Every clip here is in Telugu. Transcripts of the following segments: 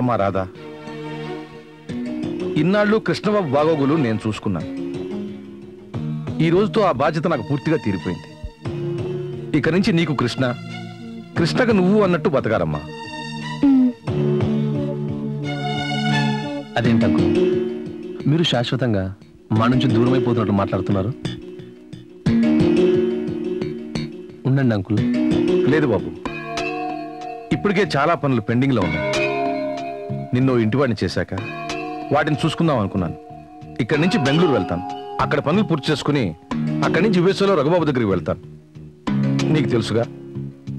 అమ్మా రాధా, ఇన్నాళ్ళు కృష్ణబాబు బాగోగులు నేను చూసుకున్నాను. ఈ రోజుతో ఆ బాధ్యత నాకు పూర్తిగా తీరిపోయింది. ఇక నుంచి నీకు కృష్ణ, కృష్ణకు నువ్వు అన్నట్టు బతకాలమ్మా. అదేంటి అంకుల్, మీరు శాశ్వతంగా మా నుంచి దూరం అయిపోతున్నట్టు మాట్లాడుతున్నారు? ఉండండి అంకుల్. లేదు బాబు, ఇప్పటికే చాలా పనులు పెండింగ్లో ఉన్నాయి. నిన్ను ఇంటివాడిని చేశాక వాటిని చూసుకుందాం అనుకున్నాను. ఇక్కడి నుంచి బెంగళూరు వెళ్తాను. అక్కడ పనులు పూర్తి చేసుకుని అక్కడి నుంచి యుఎస్ఏలో రఘుబాబు దగ్గరికి వెళ్తాను. నీకు తెలుసుగా,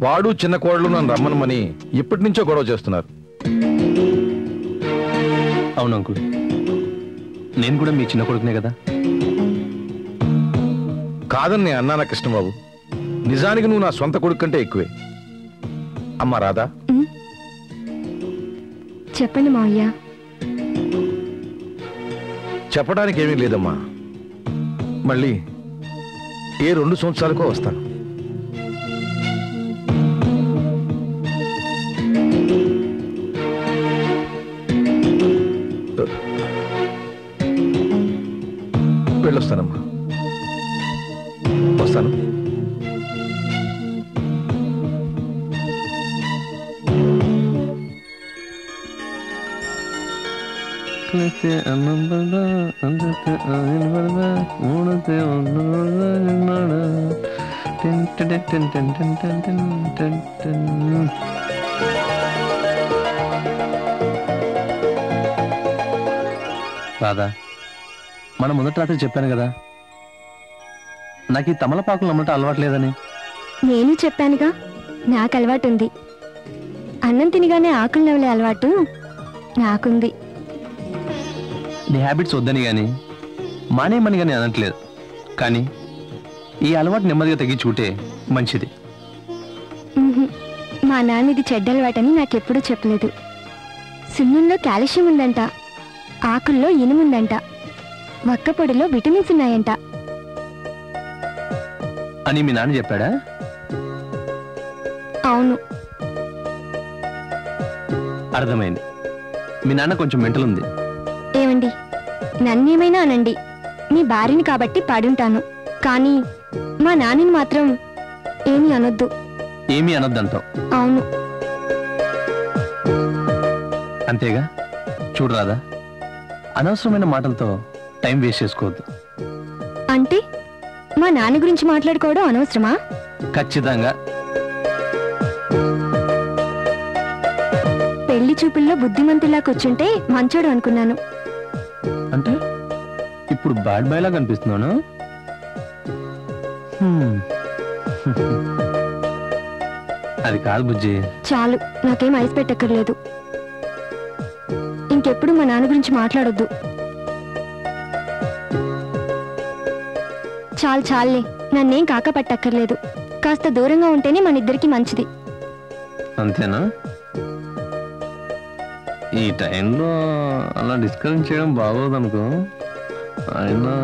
వాడు చిన్న కోడలు నన్ను రమ్మనమని ఎప్పటి నుంచో గొడవ చేస్తున్నారు. అవును అంకుల్, నేను కూడా మీ చిన్న కొడుకునే కదా. కాదని నేను అన్నానా కృష్ణబాబు? నిజానికి నువ్వు నా సొంత కొడుకు కంటే ఎక్కువే. అమ్మా రాధా, చెప్పండి మావయ్య. చెప్పడానికి ఏమీ లేదమ్మా. మళ్ళీ ఏ 2 సంవత్సరాలకో వస్తాను. వెళ్ళొస్తానమ్మా, వస్తాను. రాధా, మనం మొదటి రాత్రి చెప్పాను కదా, నాకు ఈ తమలపాకులు నమ్మటం అలవాట్లేదని. నేను చెప్పానుగా, నాకు అలవాటు ఉంది. అన్నం తినగానే ఆకులు నవ్వలే అలవాటు నాకుంది. నీ హ్యాబిట్స్ వద్దని కానీ మానేయమని కానీ అనట్లేదు, కానీ ఈ అలవాటు నెమ్మదిగా తగ్గించుకుంటే మంచిది. మా నాన్న ఇది చెడ్డ అలవాటని నాకెప్పుడూ చెప్పలేదు. సున్నుల్లో కాల్షియం ఉందంట, ఆకుల్లో ఇనుముందంట, వక్క పొడిలో విటమిన్స్ ఉన్నాయంట అని మీ నాన్న చెప్పాడా? అవును. అర్థమైంది. మీ నాన్న కొంచెం మెంటల్ ఉంది. ఏమండి, నన్నేమైనా అనండి, మీ భార్యని కాబట్టి పడుంటాను, కానీ మా నాన్నని మాత్రం ఏమీ అనొద్దు. ఏమీ అనొద్దంటావు? అవును. అంతేగా. చూడరాదా, అనవసరమైన మాటలతో టైం వేస్ట్ చేసుకోవద్దు. అంటే మా నాన్న గురించి మాట్లాడుకోవడం అనవసరమా? ఖచ్చితంగా. పెళ్లి చూపుల్లో బుద్ధిమంతులా కూర్చుంటే మంచోడు అనుకున్నాను. అంటే ఇప్పుడు బ్యాడ్ బాయ్ లాగా కనిపిస్తున్నాను? అది కాదు బుజ్జి. చాలు, నాకేం ఐస్ పెట్టక్కర్లేదు. ఇంకెప్పుడు మా నాన్న గురించి మాట్లాడొద్దు. చాలు చాలులే, నన్నేం కాక పట్టక్కర్లేదు. కాస్త దూరంగా ఉంటేనే మన ఇద్దరికి మంచిది. అంతేనా? ఈ టైంలో అలా డిస్కస్ చేయడం బాగోదనుకో. అయినా